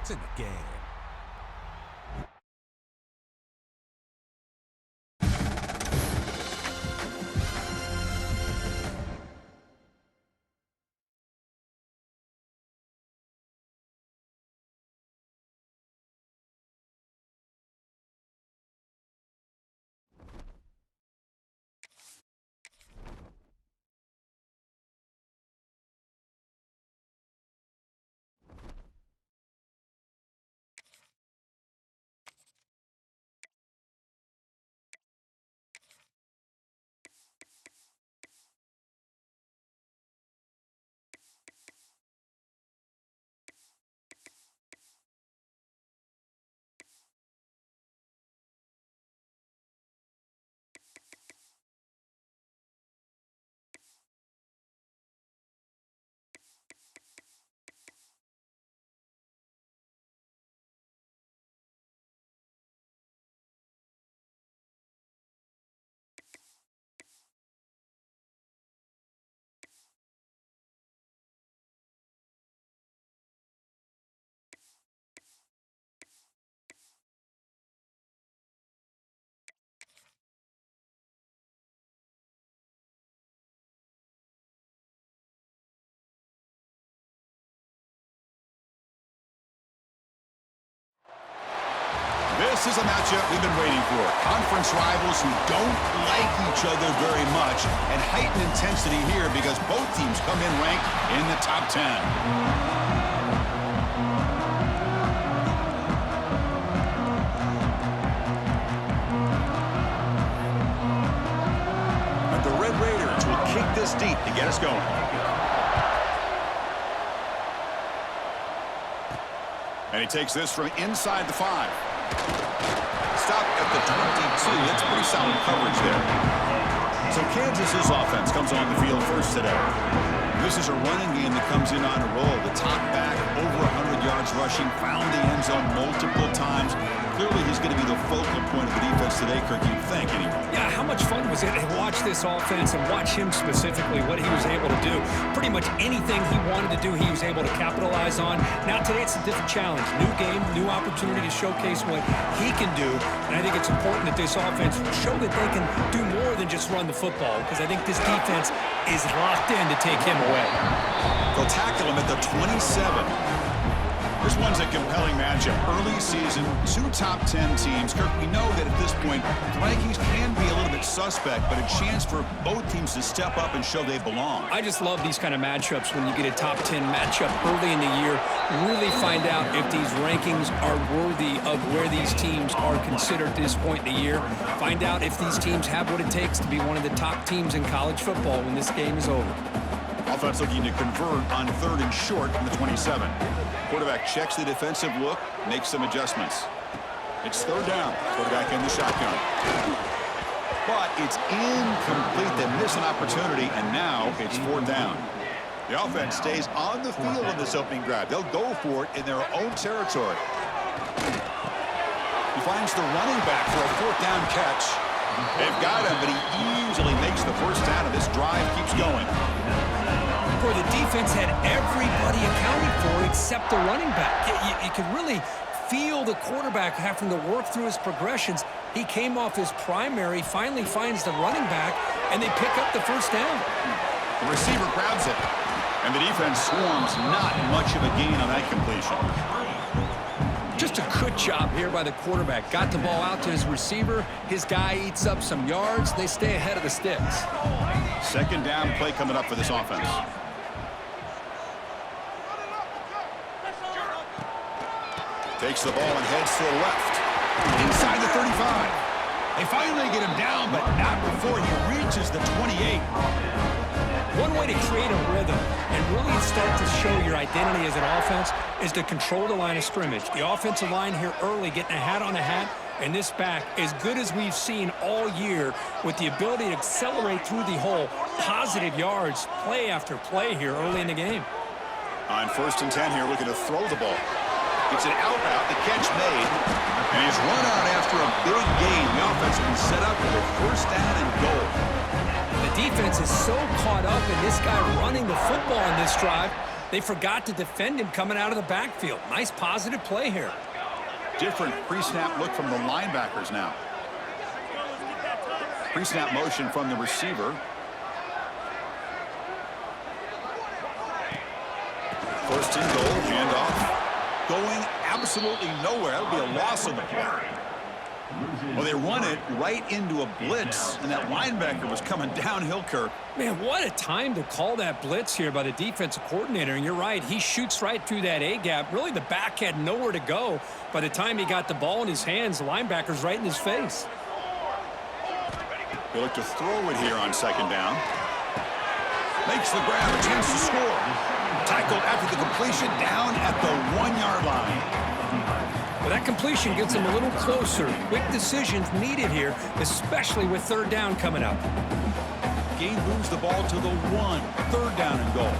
points in the game. This is a matchup we've been waiting for. Conference rivals who don't like each other very much, and heightened intensity here because both teams come in ranked in the top 10. And the Red Raiders will kick this deep to get us going. And he takes this from inside the 5. Stop at the 22. That's pretty solid coverage there. So Kansas's offense comes on the field first today. This is a running game that comes in on a roll. The top back, over 100 yards rushing, found the end zone multiple times. Clearly, he's going to be the focal point of the defense today, Kirk, you'd think, anyway. Yeah, how much fun was it to watch this offense and watch him specifically, what he was able to do. Pretty much anything he wanted to do, he was able to capitalize on. Now, today, it's a different challenge. New game, new opportunity to showcase what he can do. And I think it's important that this offense show that they can do more than just run the football, because I think this defense is locked in to take him away. They'll tackle him at the 27. This one's a compelling matchup. Early season, 2 top 10 teams. Kirk, we know that at this point, the Vikings can be a little bit suspect, but a chance for both teams to step up and show they belong. I just love these kind of matchups when you get a top 10 matchup early in the year. Really find out if these rankings are worthy of where these teams are considered at this point in the year. Find out if these teams have what it takes to be one of the top teams in college football when this game is over. Offense looking to convert on 3rd and short from the 27. Quarterback checks the defensive look, makes some adjustments. It's 3rd down. Quarterback in the shotgun. But it's incomplete. They miss an opportunity, and now it's 4th down. The offense stays on the field in this opening drive. They'll go for it in their own territory. He finds the running back for a 4th down catch. They've got him, but he easily makes the 1st down, and this drive keeps going. Where the defense had everybody accounted for except the running back. You could really feel the quarterback having to work through his progressions. He came off his primary, finally finds the running back, and they pick up the 1st down. The receiver grabs it, and the defense swarms. Not much of a gain on that completion. Just a good job here by the quarterback. Got the ball out to his receiver. His guy eats up some yards. They stay ahead of the sticks. 2nd down play coming up for this offense. Takes the ball and heads to the left. Inside the 35. They finally get him down, but not before he reaches the 28. One way to create a rhythm and really start to show your identity as an offense is to control the line of scrimmage. The offensive line here early getting a hat on a hat, and this back as good as we've seen all year with the ability to accelerate through the hole. Positive yards, play after play here early in the game. On 1st and 10 here, looking to throw the ball. It's an out route, the catch made, and he's run out after a big gain. The offense will be set up for the 1st down and goal. The defense is so caught up in this guy running the football in this drive, They forgot to defend him coming out of the backfield. Nice positive play here. Different pre-snap look from the linebackers now. Pre-snap motion from the receiver. First and goal, handoff. Going absolutely nowhere. That would be a loss on the play. Well, they run it right into a blitz, and that linebacker was coming downhill, Kirk. Man, what a time to call that blitz here by the defensive coordinator. And you're right, he shoots right through that A-gap. Really, the back had nowhere to go. By the time he got the ball in his hands, the linebacker's right in his face. They look to throw it here on second down. Makes the grab, a chance to score. Tackled after the completion down at the 1-yard line. Well, that completion gets him a little closer. Quick decisions needed here, especially with third down coming up. Gain moves the ball to the 1. Third down and goal.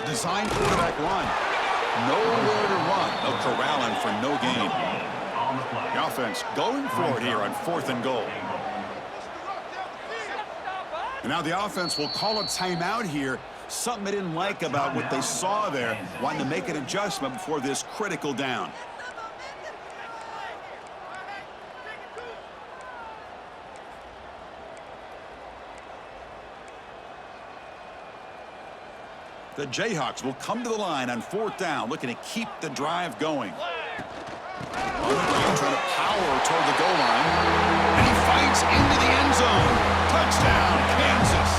Design quarterback run. Nowhere to run. They'll corral him for no gain. The offense going for it here on 4th and goal. And now the offense will call a timeout here. Something they didn't like about what they saw there. Wanting to make an adjustment before this critical down. The Jayhawks will come to the line on 4th down, looking to keep the drive going. On the ground, trying to power toward the goal line. And he fights into the end zone. Touchdown, Kansas.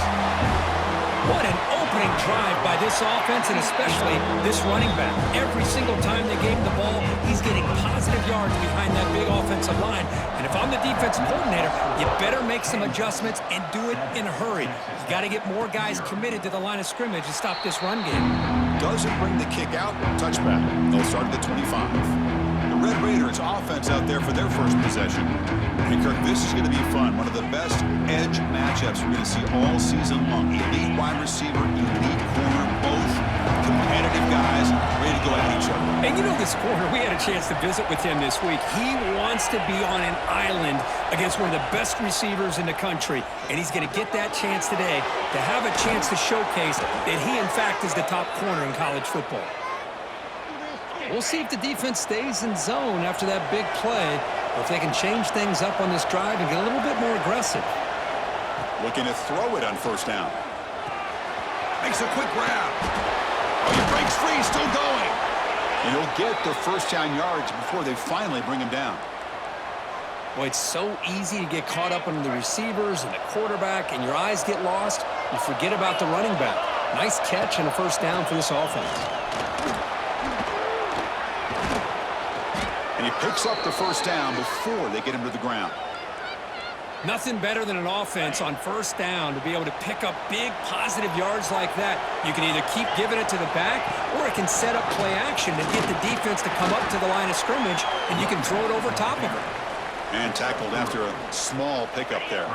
What an opening drive by this offense, and especially this running back. Every single time they gave him the ball, he's getting positive yards behind that big offensive line. And if I'm the defensive coordinator, you better make some adjustments and do it in a hurry. You got to get more guys committed to the line of scrimmage to stop this run game. Doesn't bring the kick out. Touchback. They'll start at the 25. The Red Raiders offense out there for their first possession. And Kirk, this is going to be fun. One of the best edge matchups we're going to see all season long. Elite wide receiver, elite corner, both competitive guys ready to go at each other. And you know this corner, we had a chance to visit with him this week. He wants to be on an island against one of the best receivers in the country. And he's going to get that chance today to have a chance to showcase that he, in fact, is the top corner in college football. We'll see if the defense stays in zone after that big play, or if they can change things up on this drive and get a little bit more aggressive. Looking to throw it on 1st down. Makes a quick grab. Oh, he breaks free, still going. And he'll get the 1st down yards before they finally bring him down. Boy, it's so easy to get caught up on the receivers and the quarterback, and your eyes get lost. You forget about the running back. Nice catch and a 1st down for this offense. And he picks up the 1st down before they get him to the ground. Nothing better than an offense on 1st down to be able to pick up big positive yards like that. You can either keep giving it to the back, or it can set up play action to get the defense to come up to the line of scrimmage, and you can throw it over top of it. And tackled after a small pickup there.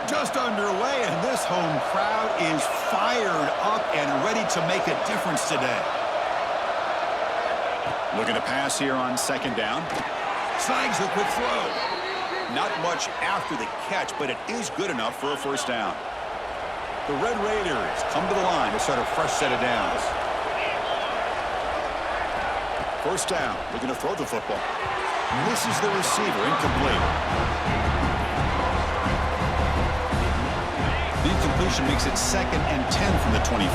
Just underway, and this home crowd is fired up and ready to make a difference today. Looking to pass here on 2nd down. Snags the quick throw. Not much after the catch, but it is good enough for a 1st down. The Red Raiders come to the line to start a fresh set of downs. 1st down, looking to throw the football. Misses the receiver, incomplete. The incompletion makes it 2nd and 10 from the 24.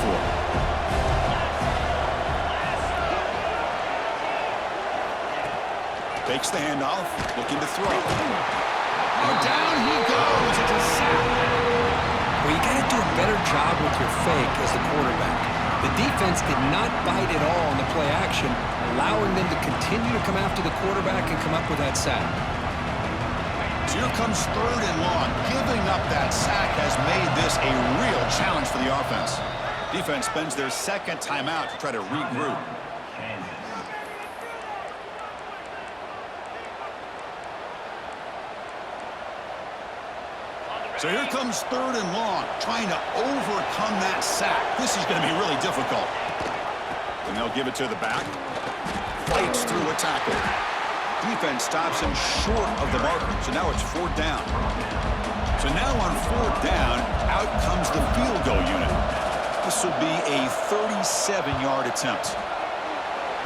Takes the handoff, looking to throw. Oh, down he goes. It's a sack. Well, you got to do a better job with your fake as the quarterback. The defense did not bite at all on the play action, allowing them to continue to come after the quarterback and come up with that sack. So here comes 3rd and long. Giving up that sack has made this a real challenge for the offense. Defense spends their 2nd timeout to try to regroup. So here comes 3rd and long, trying to overcome that sack. This is going to be really difficult. And they'll give it to the back. Fights through a tackle. Defense stops him short of the marker, so now it's 4th down. So now on 4th down, out comes the field goal unit. This will be a 37-yard attempt.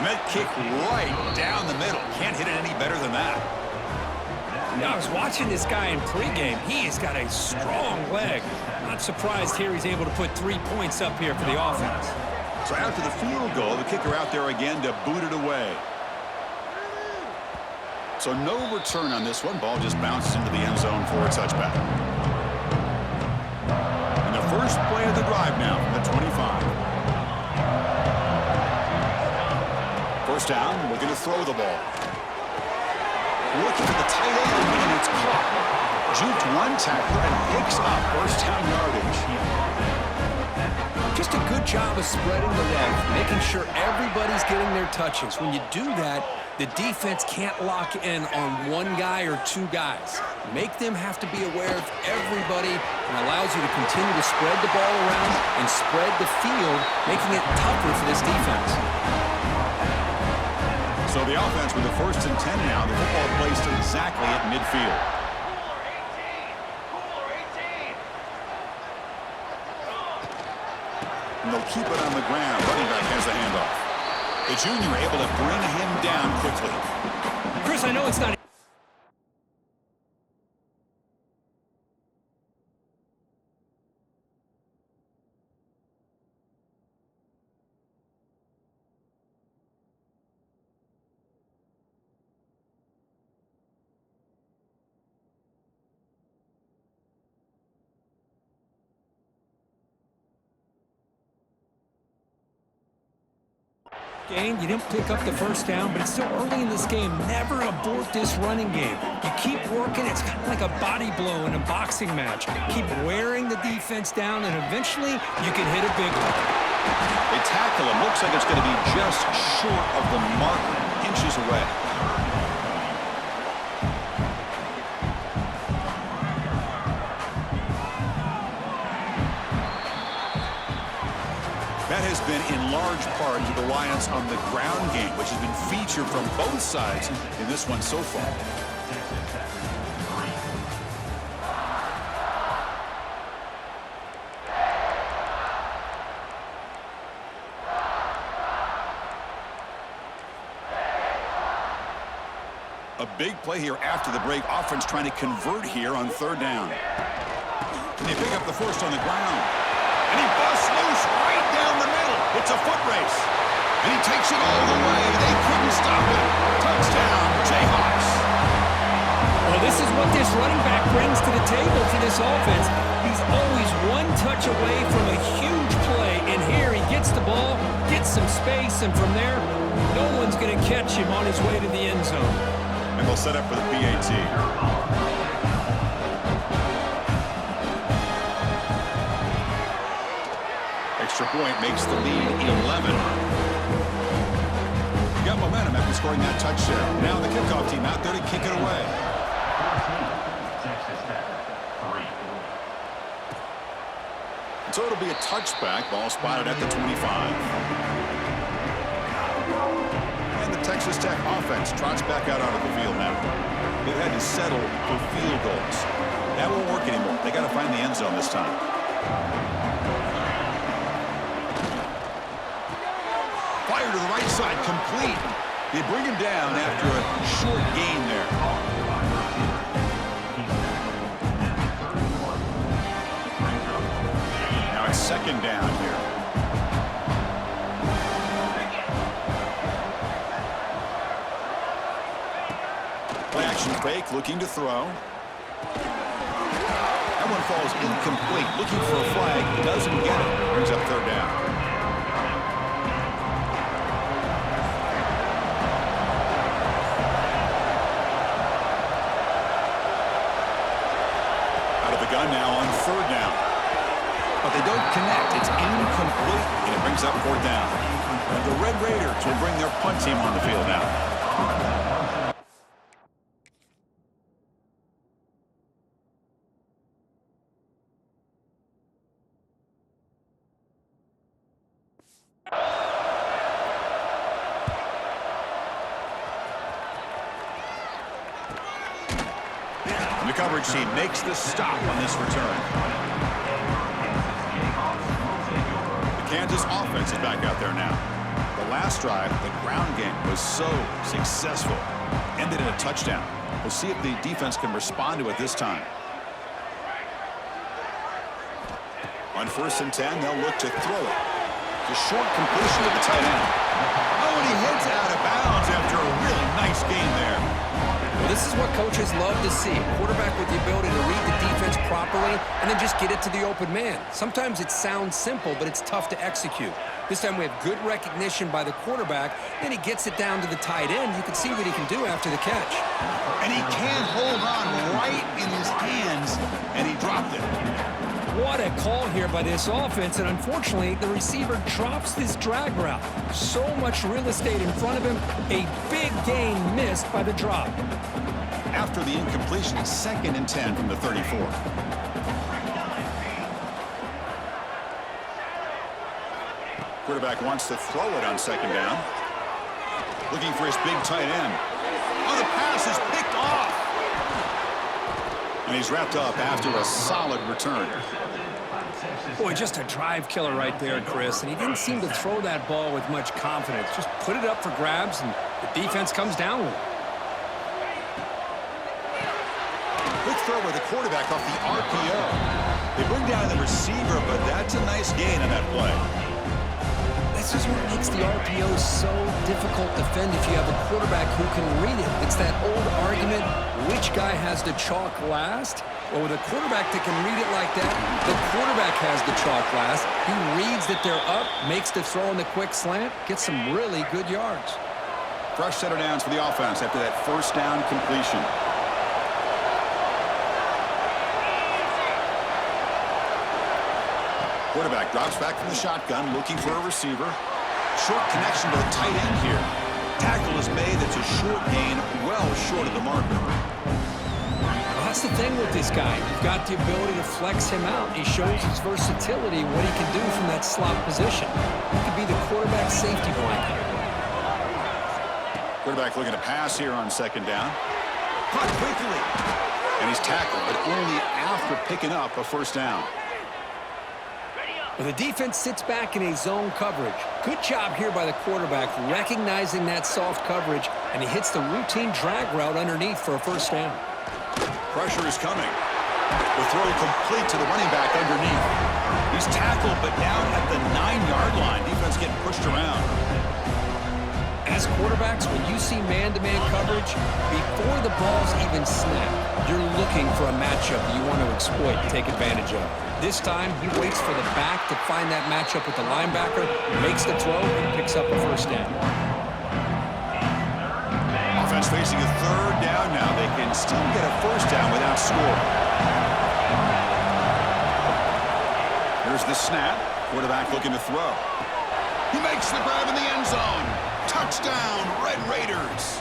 And that kick right down the middle. Can't hit it any better than that. Yeah, I was watching this guy in pregame. He has got a strong leg. Not surprised here he's able to put 3 points up here for the offense. So after the field goal, the kicker out there again to boot it away. So no return on this one. Ball just bounces into the end zone for a touchback. And the first play of the drive now from the 25. First down, looking to throw the ball. Looking for the tight end, and it's caught. Juked one tackler and picks up first down yardage. Just a good job of spreading the love, making sure everybody's getting their touches. When you do that, the defense can't lock in on one guy or 2 guys. Make them have to be aware of everybody, and allows you to continue to spread the ball around and spread the field, making it tougher for this defense. So the offense with the 1st and 10 now. The football placed exactly at midfield. And they'll keep it on the ground. Running back has the handoff. The junior able to bring him down quickly. Chris, I know it's not game. You didn't pick up the first down, but it's still early in this game. Never abort this running game. You keep working. It's kind of like a body blow in a boxing match. Keep wearing the defense down, and eventually you can hit a big one. They tackle him. Looks like it's going to be just short of the marker, inches away. That has been in large part to the Lions on the ground game, which has been featured from both sides in this one so far. A big play here after the break. Offense trying to convert here on 3rd down. Can they pick up the first on the ground? And he busts loose right down the middle. It's a foot race. And he takes it all the way. They couldn't stop it. Touchdown, Jayhawks. Well, this is what this running back brings to the table for this offense. He's always one touch away from a huge play. And here he gets the ball, gets some space, and from there, no one's going to catch him on his way to the end zone. And they'll set up for the PAT. Extra point makes the lead 11. Got momentum after scoring that touchdown. Now the kickoff team out there to kick it away. So it'll be a touchback. Ball spotted at the 25. And the Texas Tech offense trots back out onto the field now. They've had to settle for field goals. That won't work anymore. They got to find the end zone this time. Fire to the right side, complete. They bring him down after a short gain there. Now it's 2nd down here. Play action fake, looking to throw. That one falls incomplete. Looking for a flag, doesn't get it. Brings up 3rd down. Gun now on 3rd down. But they don't connect. It's incomplete, and it brings up 4th down. And the Red Raiders will bring their punt team on the field now. And the coverage team makes the stop on this return. The Kansas offense is back out there now. The last drive, the ground game was so successful. Ended in a touchdown. We'll see if the defense can respond to it this time. On 1st and 10, they'll look to throw it. The short completion to the tight end. Oh, and he heads out of bounds after a really nice game there. Well, this is what coaches love to see. A quarterback with the ability to read the defense properly and then just get it to the open man. Sometimes it sounds simple, but it's tough to execute. This time we have good recognition by the quarterback. Then he gets it down to the tight end. You can see what he can do after the catch. And he can't hold on right in his hands, and he dropped it. What a call here by this offense, and unfortunately, the receiver drops this drag route. So much real estate in front of him, a big gain missed by the drop. After the incompletion, 2nd and 10 from the 34. Quarterback wants to throw it on 2nd down. Looking for his big tight end. Oh, the pass is picked off. And he's wrapped up after a solid return. Boy, just a drive killer right there, Chris. And he didn't seem to throw that ball with much confidence. Just put it up for grabs, and the defense comes down with it. Quick throw by the quarterback off the RPO. They bring down the receiver, but that's a nice gain on that play. This is what makes the RPO so difficult to defend if you have a quarterback who can read it. It's that old argument, which guy has the chalk last? Well, with a quarterback that can read it like that, the quarterback has the chalk last. He reads that they're up, makes the throw in the quick slant, gets some really good yards. Fresh set of downs for the offense after that 1st down completion. Quarterback drops back from the shotgun, looking for a receiver. Short connection to the tight end here. Tackle is made. That's a short gain, well short of the marker. Well, that's the thing with this guy. You've got the ability to flex him out. He shows his versatility, what he can do from that slot position. He could be the quarterback safety blanket. Quarterback looking to pass here on 2nd down. Caught quickly. And he's tackled, but only after picking up a 1st down. Well, the defense sits back in a zone coverage. Good job here by the quarterback, recognizing that soft coverage, and he hits the routine drag route underneath for a 1st down. Pressure is coming. The throw complete to the running back underneath. He's tackled, but down at the 9-yard line. Defense getting pushed around. As quarterbacks, when you see man-to-man coverage, before the balls even snap, you're looking for a matchup you want to exploit and take advantage of. This time, he waits for the back to find that matchup with the linebacker, makes the throw, and picks up a 1st down. Offense facing a 3rd down now. They can still get a 1st down without scoring. Here's the snap. Quarterback looking to throw. He makes the grab in the end zone. Touchdown, Red Raiders.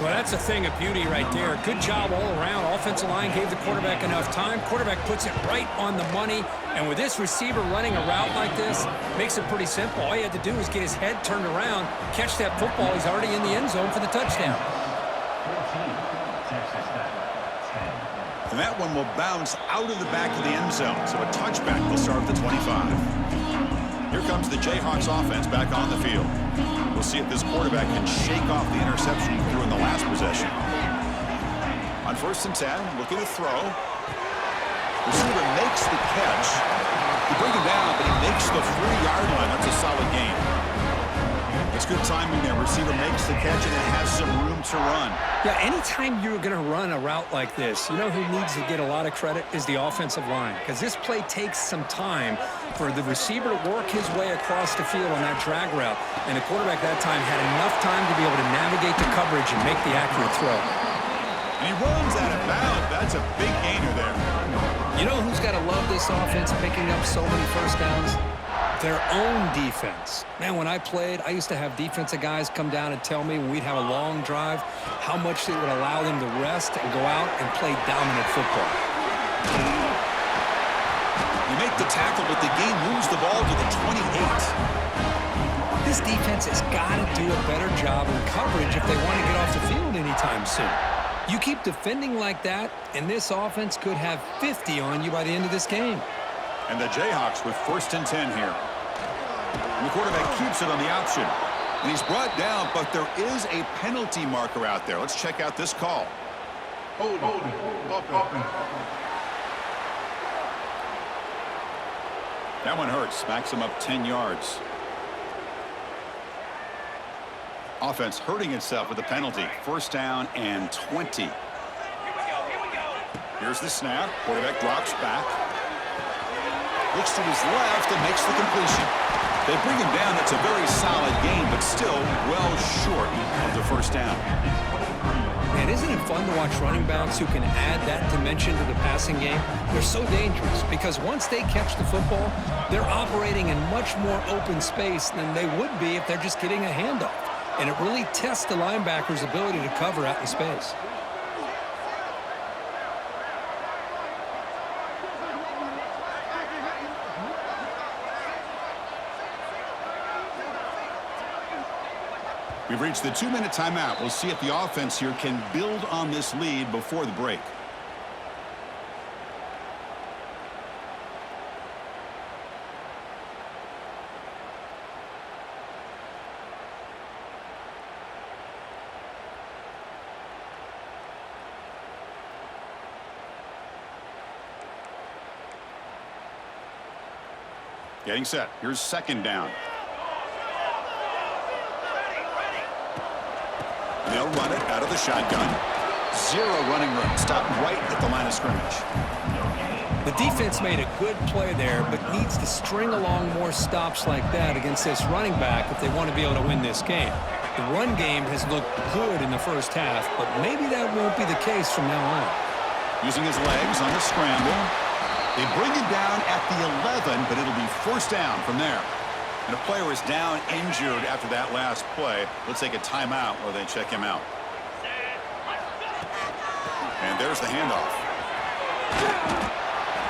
Well, that's a thing of beauty right there. Good job all around. Offensive line gave the quarterback enough time. Quarterback puts it right on the money. And with this receiver running a route like this, makes it pretty simple. All he had to do was get his head turned around, catch that football. He's already in the end zone for the touchdown. And that one will bounce out of the back of the end zone. So a touchback will start at the 25. Here comes the Jayhawks offense back on the field. We'll see if this quarterback can shake off the interception he threw in the last possession. On 1st and 10, looking to throw. Receiver makes the catch. He brings him down, but he makes the 3-yard line. That's a solid gain. It's good timing there. Receiver makes the catch and it has some room to run. Yeah, anytime you're going to run a route like this, you know who needs to get a lot of credit is the offensive line. Because this play takes some time for the receiver to work his way across the field on that drag route. And the quarterback that time had enough time to be able to navigate the coverage and make the accurate throw. And he runs out of bounds. That's a big gainer there. You know who's got to love this offense picking up so many 1st downs? Their own defense. Man, when I played, I used to have defensive guys come down and tell me when we'd have a long drive how much it would allow them to rest and go out and play dominant football. You make the tackle, but the game moves the ball to the 28. This defense has got to do a better job in coverage if they want to get off the field anytime soon. You keep defending like that, and this offense could have 50 on you by the end of this game. And the Jayhawks with 1st and 10 here. And the quarterback keeps it on the option. And he's brought down, but there is a penalty marker out there. Let's check out this call. Hold it. That one hurts. Backs him up 10 yards. Offense hurting itself with a penalty. 1st down and 20. Here's the snap. Quarterback drops back. Looks to his left and makes the completion. They bring him down. That's a very solid game, but still well short of the 1st down. Man, isn't it fun to watch running backs who can add that dimension to the passing game? They're so dangerous because once they catch the football, they're operating in much more open space than they would be if they're just getting a handoff. And it really tests the linebacker's ability to cover out in space. We've reached the 2-minute timeout. We'll see if the offense here can build on this lead before the break. Getting set. Here's 2nd down. They'll run it out of the shotgun. 0 running room. Stop right at the line of scrimmage. The defense made a good play there, but needs to string along more stops like that against this running back if they want to be able to win this game. The run game has looked good in the 1st half, but maybe that won't be the case from now on. Using his legs on the scramble. They bring him down at the 11, but it'll be 1st down from there. And a player is down injured after that last play. Let's take a timeout while they check him out. And there's the handoff.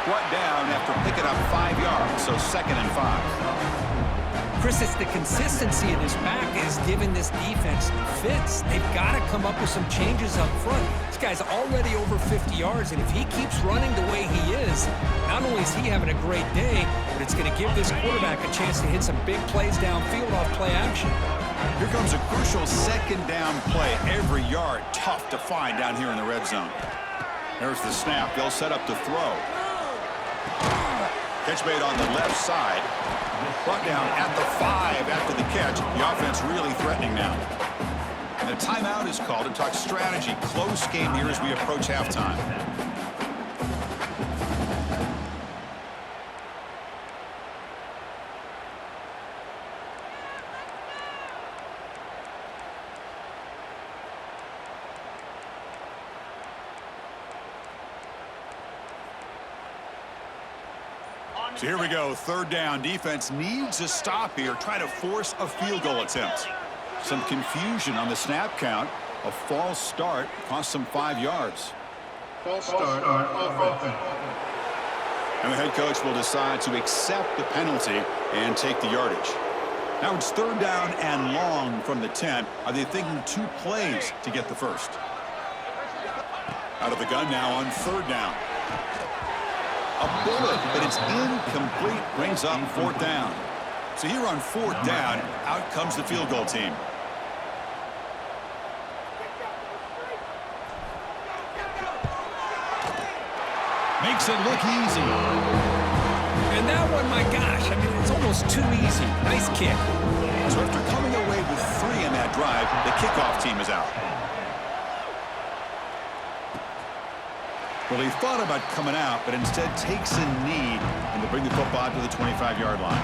Brought down after picking up 5 yards, so 2nd and 5. Chris, it's the consistency in his back is giving this defense fits. They've got to come up with some changes up front. This guy's already over 50 yards, and if he keeps running the way he is, not only is he having a great day, but it's going to give this quarterback a chance to hit some big plays downfield off play action. Here comes a crucial 2nd down play. Every yard tough to find down here in the red zone. There's the snap. They'll set up to throw. Catch made on the left side. Brought down at the 5 after the catch. The offense really threatening now. And the timeout is called to talk strategy. Close game here as we approach halftime. So here we go, 3rd down. Defense needs a stop here, trying to force a field goal attempt. Some confusion on the snap count. A false start cost them 5 yards. False start on offense. And the head coach will decide to accept the penalty and take the yardage. Now it's 3rd down and long from the 10. Are they thinking 2 plays to get the first? Out of the gun now on 3rd down. A bullet, but it's incomplete, brings up 4th down. So here on 4th down, out comes the field goal team. Makes it look easy. And that one, my gosh, I mean, it's almost too easy. Nice kick. So after coming away with 3 in that drive, the kickoff team is out. Well, he thought about coming out, but instead takes a knee and to bring the football to the 25-yard line.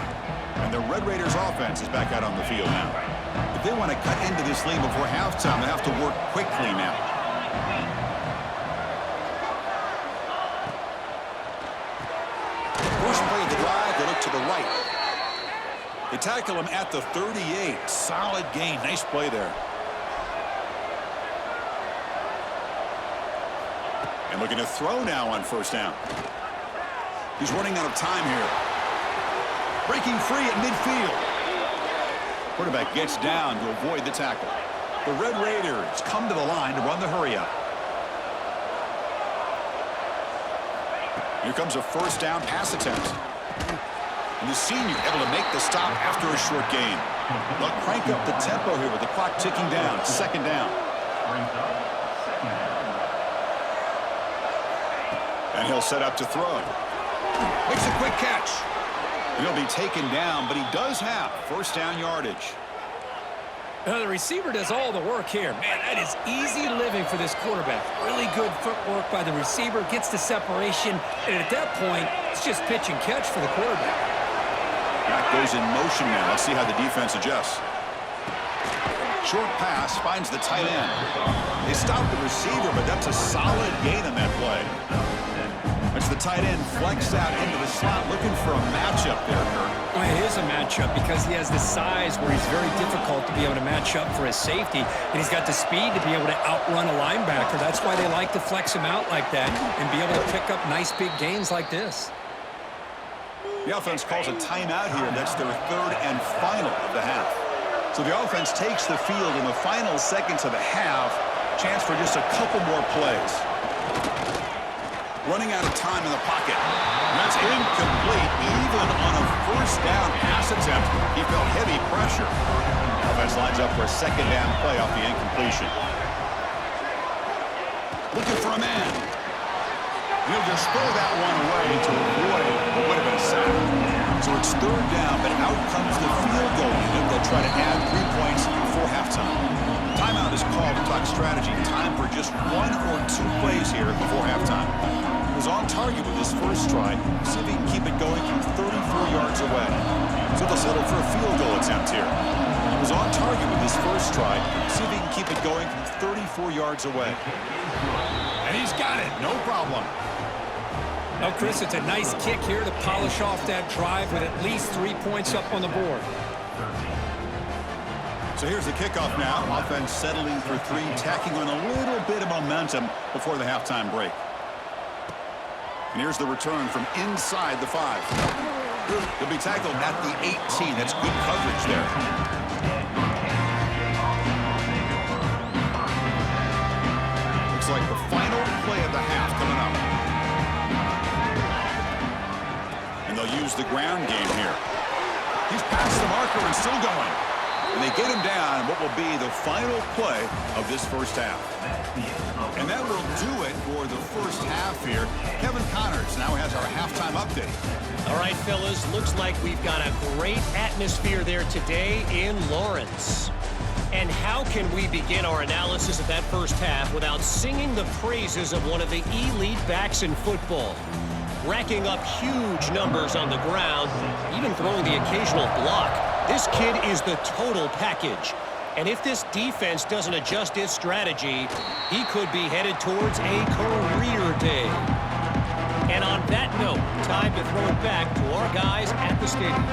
And the Red Raiders offense is back out on the field now. If they want to cut into this lead before halftime, they have to work quickly now. First play of the drive, they look to the right. They tackle him at the 38. Solid gain. Nice play there. And looking to throw now on 1st down. He's running out of time here. Breaking free at midfield. Quarterback gets down to avoid the tackle. The Red Raiders come to the line to run the hurry up. Here comes a first down pass attempt. And the senior able to make the stop after a short gain. They'll crank up the tempo here with the clock ticking down. Second down. And he'll set up to throw. Makes a quick catch. He'll be taken down, but he does have first down yardage. The receiver does all the work here. Man, that is easy living for this quarterback. Really good footwork by the receiver, gets the separation, and at that point, it's just pitch and catch for the quarterback. That goes in motion now. Let's see how the defense adjusts. Short pass finds the tight end. They stop the receiver, but that's a solid gain on that play. It's the tight end flexed out into the slot, looking for a matchup there, Kurt. Well, it is a matchup because he has the size where he's very difficult to be able to match up for his safety, and he's got the speed to be able to outrun a linebacker. That's why they like to flex him out like that and be able to pick up nice big gains like this. The offense calls a timeout here. That's their third and final of the half. So the offense takes the field in the final seconds of the half. Chance for just a couple more plays. Running out of time in the pocket. That's incomplete. Even on a first down pass attempt, he felt heavy pressure. Offense lines up for a second down play off the incompletion. Looking for a man. He'll just throw that one away to avoid what would have been a sack. So it's third down, but out comes the field goal unit. They'll try to add 3 points before halftime. Timeout is called to talk strategy. Time for just 1 or 2 plays here before halftime. He was on target with his first try. See if he can keep it going from 34 yards away. So they'll settle for a field goal attempt here. He was on target with his first try. See if he can keep it going from 34 yards away. And he's got it. No problem. Now, Chris, it's a nice kick here to polish off that drive with at least 3 points up on the board. So here's the kickoff now. Offense settling for 3, tacking on a little bit of momentum before the halftime break. And here's the return from inside the 5. He'll be tackled at the 18. That's good coverage there. Looks like the final play of the half coming up. And they'll use the ground game here. He's past the marker and still going. And they get him down what will be the final play of this first half. And that will do it for the first half here. Kevin Connors now has our halftime update. All right, fellas, looks like we've got a great atmosphere there today in Lawrence. And how can we begin our analysis of that first half without singing the praises of one of the elite backs in football? Racking up huge numbers on the ground, even throwing the occasional block. This kid is the total package. And if this defense doesn't adjust its strategy, he could be headed towards a career day. And on that note, time to throw it back to our guys at the stadium.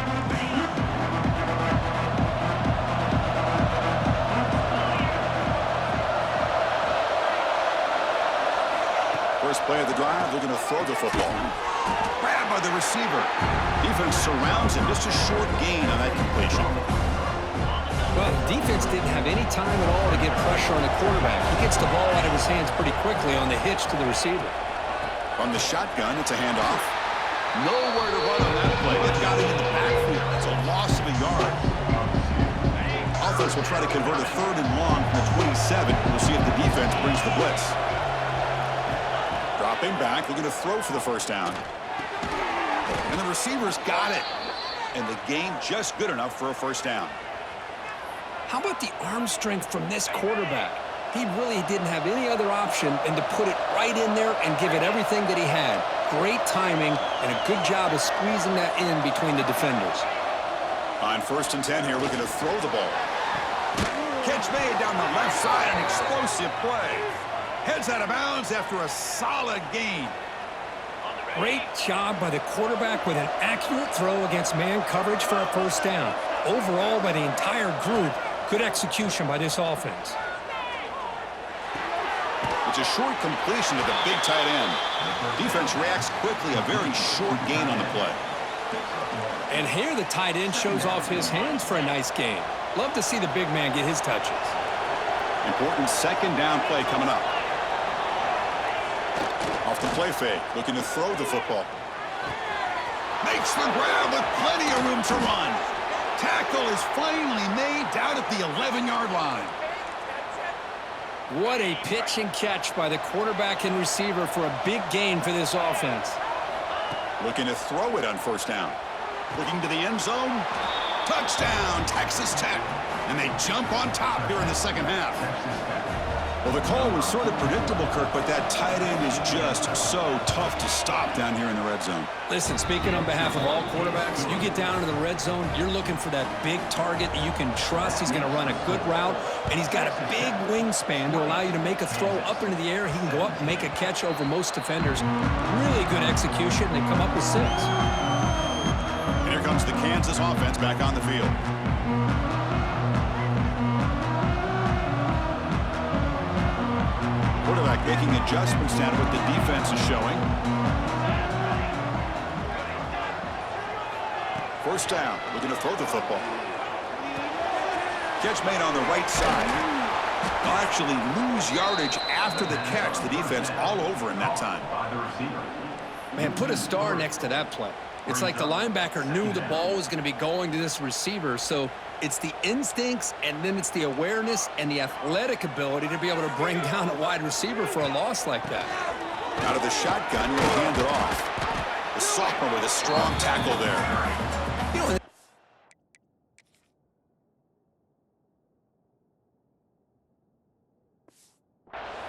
First play of the drive, they're going to throw the football. Grabbed by the receiver. Defense surrounds him. Just a short gain on that completion. Well, the defense didn't have any time at all to get pressure on the quarterback. He gets the ball out of his hands pretty quickly on the hitch to the receiver. On the shotgun, it's a handoff. Nowhere to run on that play. They've got it in the backfield. That's a loss of a yard. Offense will try to convert a 3rd and long from the 27. We'll see if the defense brings the blitz. Dropping back, looking to throw for the first down. And the receiver's got it. And the gain just good enough for a first down. How about the arm strength from this quarterback? He really didn't have any other option than to put it right in there and give it everything that he had. Great timing and a good job of squeezing that in between the defenders. On 1st and 10 here, looking to throw the ball. Catch made down the left side, an explosive play. Heads out of bounds after a solid gain. Great job by the quarterback with an accurate throw against man coverage for a first down. Overall, by the entire group, good execution by this offense. It's a short completion to the big tight end. Defense reacts quickly, a very short gain on the play. And here the tight end shows off his hands for a nice gain. Love to see the big man get his touches. Important second down play coming up. Off the play fake, looking to throw the football. Makes the grab with plenty of room to run. Tackle is finally made down at the 11-yard line. What a pitch and catch by the quarterback and receiver for a big gain for this offense. Looking to throw it on first down. Looking to the end zone. Touchdown, Texas Tech. And they jump on top here in the second half. Well, the call was sort of predictable, Kirk, but that tight end is just so tough to stop down here in the red zone. Listen, speaking on behalf of all quarterbacks, you get down into the red zone, you're looking for that big target that you can trust. He's going to run a good route, and he's got a big wingspan to allow you to make a throw up into the air. He can go up and make a catch over most defenders. Really good execution. They come up with 6. And here comes the Kansas offense back on the field. Quarterback making adjustments down to what the defense is showing. First down, looking to throw the football. Catch made on the right side. They'll actually lose yardage after the catch. The defense all over him that time. Man, put a star next to that play. It's like the linebacker knew the ball was going to be going to this receiver, so it's the instincts, and then it's the awareness and the athletic ability to be able to bring down a wide receiver for a loss like that. Out of the shotgun, he'll hand it off. The sophomore with a strong tackle there. You know,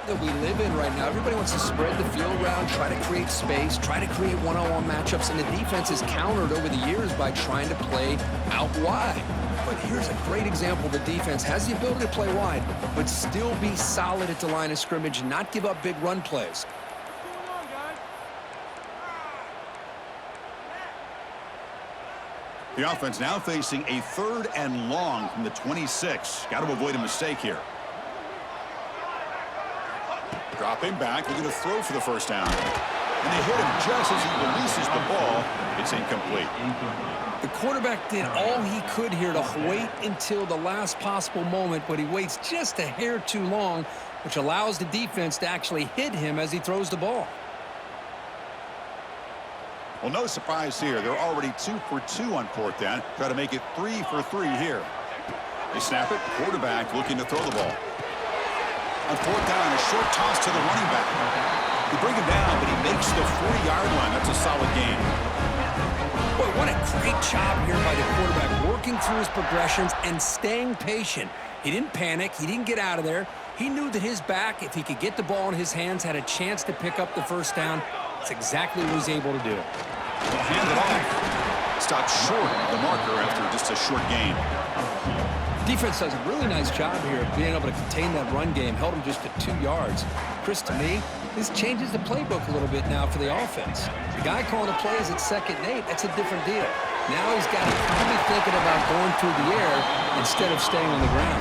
that we live in right now, everybody wants to spread the field around, try to create space, try to create one-on-one matchups, and the defense is countered over the years by trying to play out wide. But here's a great example. The defense has the ability to play wide, but still be solid at the line of scrimmage and not give up big run plays. The offense now facing a 3rd and long from the 26. Got to avoid a mistake here. Dropping back, looking to throw for the first down. And they hit him just as he releases the ball. It's incomplete. The quarterback did all he could here to wait until the last possible moment, but he waits just a hair too long, which allows the defense to actually hit him as he throws the ball. Well, no surprise here. They're already 2 for 2 on 4th down. Try to make it 3 for 3 here. They snap it. Quarterback looking to throw the ball. On 4th down, a short toss to the running back. They bring him down, but he makes the 40-yard line. That's a solid gain. Boy, what a great job here by the quarterback, working through his progressions and staying patient. He didn't panic. He didn't get out of there. He knew that his back, if he could get the ball in his hands, had a chance to pick up the first down. That's exactly what he was able to do. Hand it off. Stopped short of the marker after just a short gain. Defense does a really nice job here of being able to contain that run game. Held him just to 2 yards. Chris, to me, this changes the playbook a little bit now for the offense. The guy calling the plays at 2nd and 8, that's a different deal. Now he's got to be thinking about going through the air instead of staying on the ground.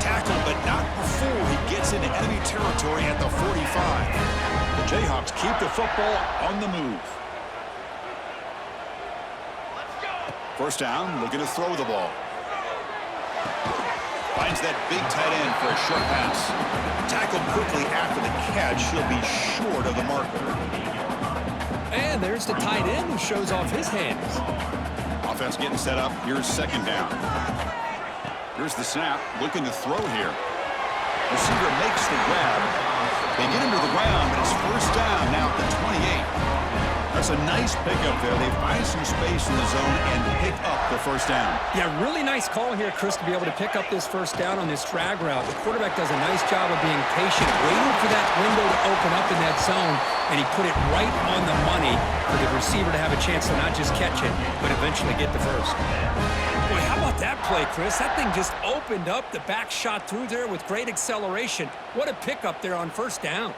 Tackled, but not before he gets into enemy territory at the 45. The Jayhawks keep the football on the move. First down, looking to throw the ball. Finds that big tight end for a short pass. Tackled quickly after the catch. He'll be short of the marker. And there's the tight end who shows off his hands. Offense getting set up. Here's 2nd down. Here's the snap. Looking to throw here. Receiver makes the grab. They get him to the ground, but it's first down now at the 28. That's a nice pickup there. They find some space in the zone and pick up the first down. Yeah, really nice call here, Chris, to be able to pick up this first down on this drag route. The quarterback does a nice job of being patient, waiting for that window to open up in that zone, and he put it right on the money for the receiver to have a chance to not just catch it, but eventually get the first. Boy, how about that play, Chris? That thing just opened up. The back shot through there with great acceleration. What a pickup there on first down.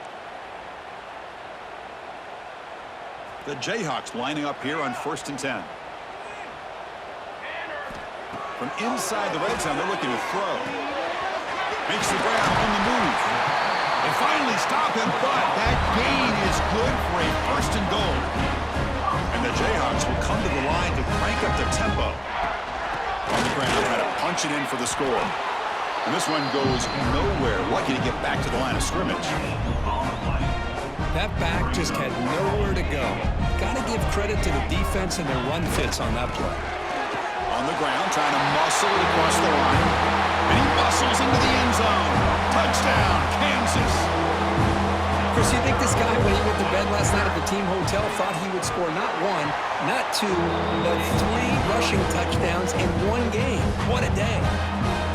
The Jayhawks lining up here on 1st and 10. From inside the red zone, they're looking to throw. Makes the grab on the move. They finally stop him, but that gain is good for a 1st and goal. And the Jayhawks will come to the line to crank up the tempo. On the ground, trying to punch it in for the score. And this one goes nowhere. Lucky to get back to the line of scrimmage. That back just had nowhere to go. Got to give credit to the defense and their run fits on that play. On the ground, trying to muscle it across the line. And he muscles into the end zone. Touchdown, Kansas. Chris, you think this guy, when he went to bed last night at the team hotel, thought he would score not one, not two, but 3 rushing touchdowns in one game? What a day.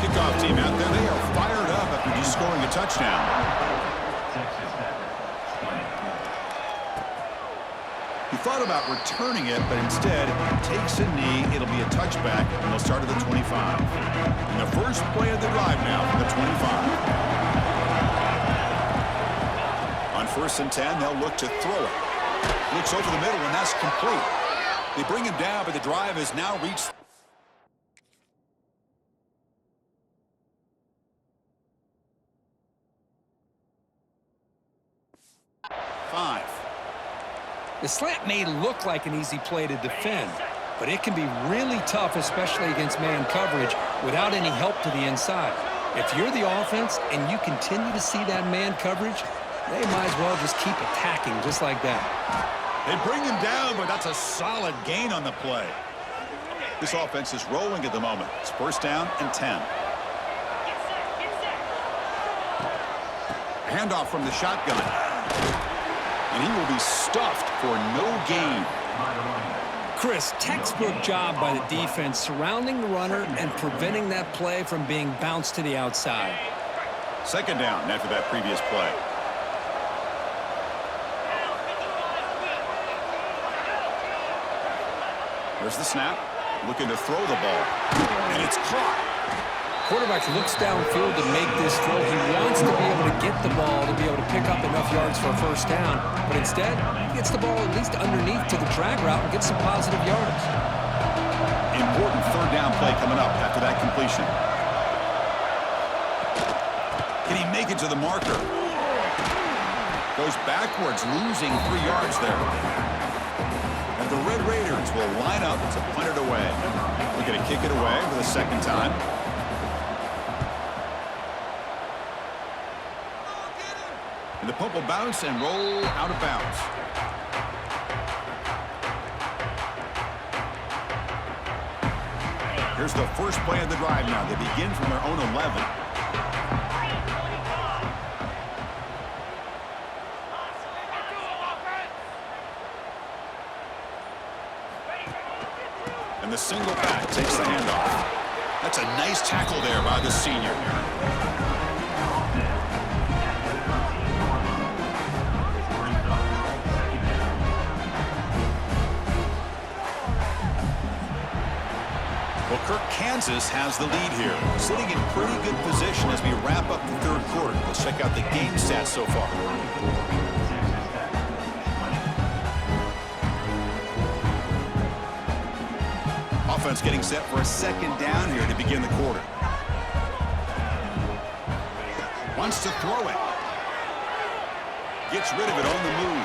Kickoff team out there, they are fired up after just scoring a touchdown. He thought about returning it, but instead takes a knee. It'll be a touchback, and they'll start at the 25. And the first play of the drive now from the 25. On 1st and 10, they'll look to throw it. Looks over the middle, and that's complete. They bring him down, but the drive has now reached... The slant may look like an easy play to defend, but it can be really tough, especially against man coverage, without any help to the inside. If you're the offense and you continue to see that man coverage, they might as well just keep attacking just like that. They bring him down, but that's a solid gain on the play. This offense is rolling at the moment. It's 1st down and 10. Handoff from the shotgun. And he will be stuffed for no gain. Chris, textbook job by the defense surrounding the runner and preventing that play from being bounced to the outside. 2nd down after that previous play. There's the snap. Looking to throw the ball. And it's caught. Quarterback looks downfield to make this throw. He wants to be able to get the ball to be able to pick up enough yards for a 1st down, but instead, he gets the ball at least underneath to the drag route and gets some positive yards. Important 3rd down play coming up after that completion. Can he make it to the marker? Goes backwards, losing 3 yards there. And the Red Raiders will line up to punt it away. We're going to kick it away for the 2nd time. And the punt will bounce and roll out of bounds. Here's the first play of the drive now. They begin from their own 11. And the single back takes the handoff. That's a nice tackle there by the senior. Kansas has the lead here, sitting in pretty good position as we wrap up the 3rd quarter. Let's check out the game stats so far. Offense getting set for a 2nd down here to begin the quarter. Wants to throw it. Gets rid of it on the move.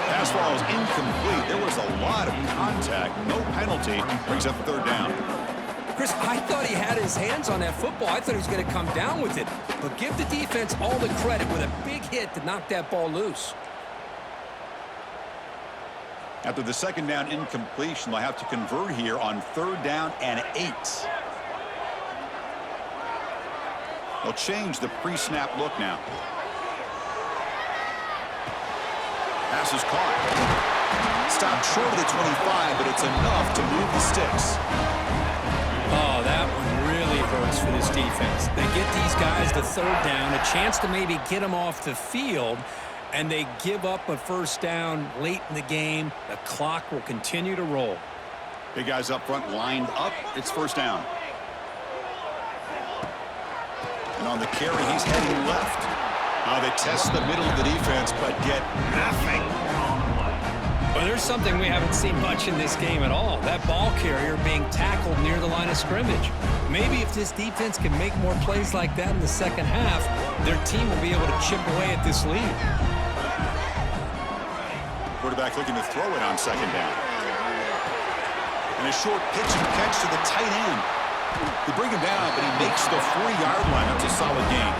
Pass ball is incomplete. There was a lot of contact. No penalty. Brings up 3rd down. Chris, I thought he had his hands on that football. I thought he was going to come down with it. But give the defense all the credit with a big hit to knock that ball loose. After the 2nd down incompletion, they'll have to convert here on 3rd down and 8. They'll change the pre-snap look now. Pass is caught. Stopped short of the 25, but it's enough to move the sticks. Oh, that one really hurts for this defense. They get these guys to 3rd down, a chance to maybe get them off the field, and they give up a 1st down late in the game. The clock will continue to roll. Big guys up front lined up. It's 1st down. And on the carry, he's heading left. They test the middle of the defense, but get nothing. Well, there's something we haven't seen much in this game at all. That ball carrier being tackled near the line of scrimmage. Maybe if this defense can make more plays like that in the 2nd half, their team will be able to chip away at this lead. Quarterback looking to throw it on 2nd down. And a short pitch and catch to the tight end. They bring him down, but he makes the 4-yard line. That's a solid gain.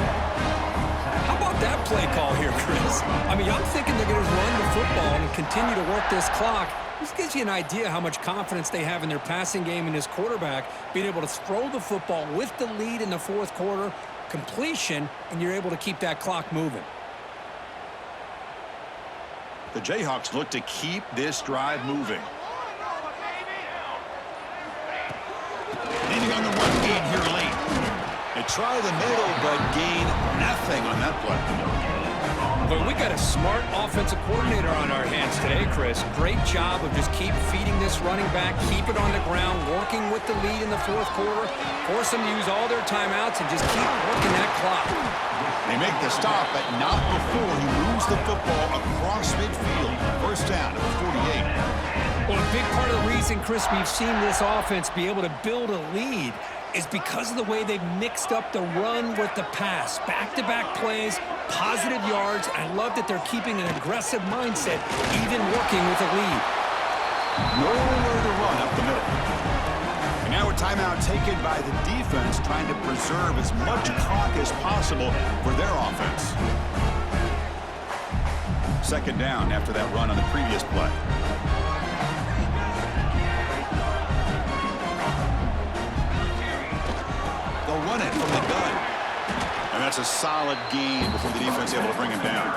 How about about that play call here, Chris? I mean, I'm thinking they're going to run the football and continue to work this clock. This gives you an idea how much confidence they have in their passing game and this quarterback being able to throw the football with the lead in the fourth quarter, completion, and you're able to keep that clock moving. The Jayhawks look to keep this drive moving. Leading on the run game here late. They try the middle, but gain nothing on that play. But we got a smart offensive coordinator on our hands today, Chris. Great job of just keep feeding this running back, keep it on the ground, working with the lead in the fourth quarter, force them to use all their timeouts, and just keep working that clock. They make the stop, but not before he moves the football across midfield. First down at the 48. Well, a big part of the reason, Chris, we've seen this offense be able to build a lead is because of the way they've mixed up the run with the pass. Back-to-back plays, positive yards. I love that they're keeping an aggressive mindset, even working with a lead. Nowhere to run up the middle. And now a timeout taken by the defense, trying to preserve as much clock as possible for their offense. Second down after that run on the previous play. They'll run it from the gun. And that's a solid gain before the defense is able to bring him down.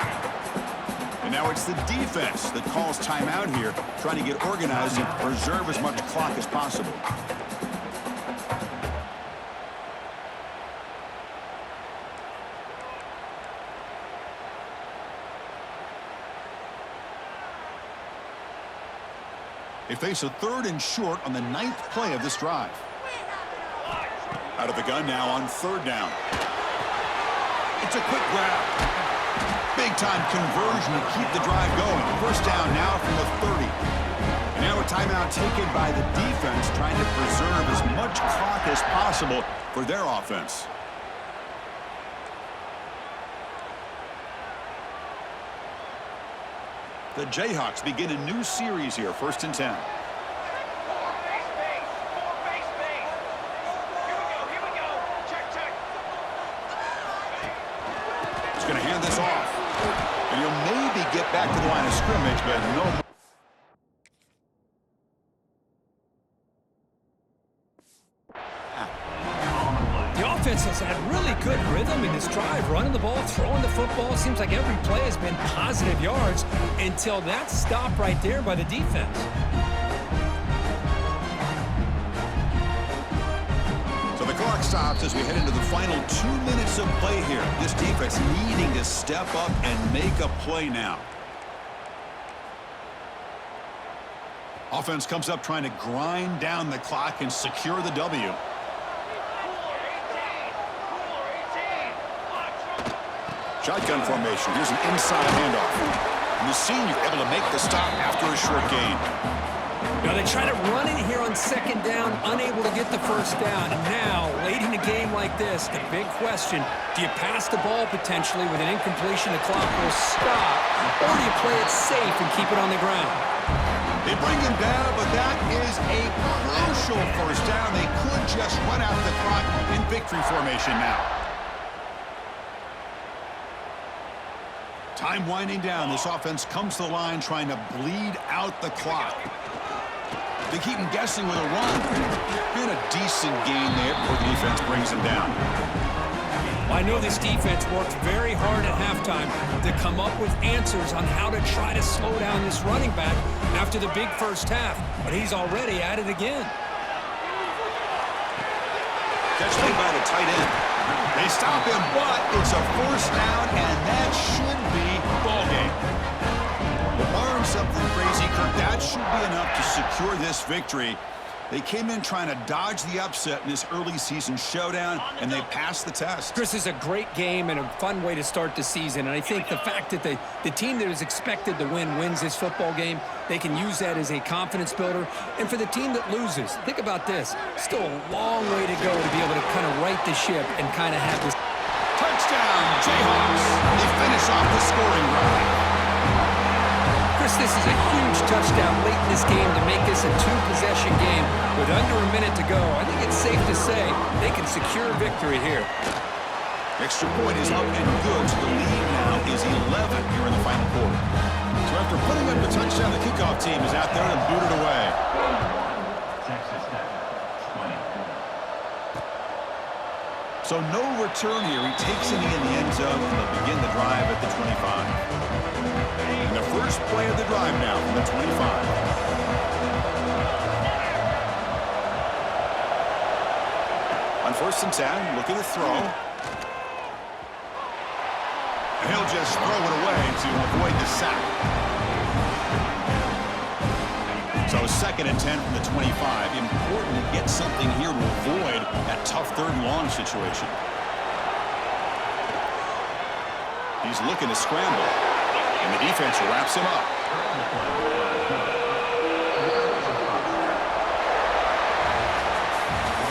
And now it's the defense that calls timeout here, trying to get organized and preserve as much clock as possible. They face a third and short on the 9th play of this drive. Out of the gun now on third down. It's a quick grab. Big-time conversion to keep the drive going. First down now from the 30. And now a timeout taken by the defense, trying to preserve as much clock as possible for their offense. The Jayhawks begin a new series here, 1st and 10. He's going to hand this off. And he'll maybe get back to the line of scrimmage, but no. The offense has had really good rhythm in this drive, running the ball, throwing the football. It seems like every play has been positive yards until that stop right there by the defense. So the clock stops as we head into the final 2 minutes of play here. This defense needing to step up and make a play now. Offense comes up trying to grind down the clock and secure the W. Shotgun formation. Here's an inside handoff. And the senior able to make the stop after a short gain. Now they try to run it here on second down, unable to get the first down. And now, late in a game like this, the big question, do you pass the ball potentially with an incompletion, the clock will stop, or do you play it safe and keep it on the ground? They bring him down, but that is a crucial first down. They could just run out the clock in victory formation now. Time winding down. This offense comes to the line trying to bleed out the clock. They keep him guessing with a run. And a decent gain there before the defense brings him down. I know this defense worked very hard at halftime to come up with answers on how to try to slow down this running back after the big first half, but he's already at it again. Catch made by the tight end. They stop him, but it's a first down, and that should be ball game. Barring something crazy, Kirk, that should be enough to secure this victory. They came in trying to dodge the upset in this early season showdown, and they passed the test. Chris, is a great game and a fun way to start the season. And I think the fact that the team that is expected to win wins this football game, they can use that as a confidence builder. And for the team that loses, think about this. Still a long way to go to be able to kind of right the ship and kind of have this. Touchdown, Jayhawks. They finish off the scoring drive. Chris, this is a huge touchdown late in this game to make this a two-possession game with under a minute to go. I think it's safe to say they can secure victory here. Extra point is up and good to the lead is 11 here in the final quarter. So after putting up a touchdown, the kickoff team is out there and booted away. So no return here. He takes it in the end zone, and they'll begin the drive at the 25. And the first play of the drive now from the 25. On 1st and 10, look at the throw. And he'll just throw it away to avoid the sack. So 2nd and 10 from the 25. Important to get something here to avoid that tough 3rd and long situation. He's looking to scramble. And the defense wraps him up.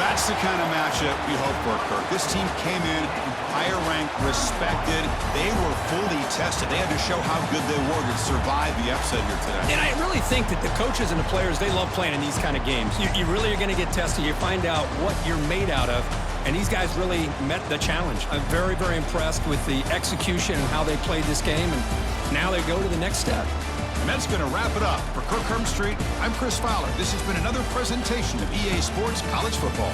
That's the kind of matchup we hope for, Kirk. This team came in higher ranked, respected. They were fully tested. They had to show how good they were to survive the upset here today. And I really think that the coaches and the players, they love playing in these kind of games. You really are going to get tested. You find out what you're made out of. And these guys really met the challenge. I'm very, very impressed with the execution and how they played this game. And now they go to the next step. And that's going to wrap it up. For Kirk Street, I'm Chris Fowler. This has been another presentation of EA Sports College Football.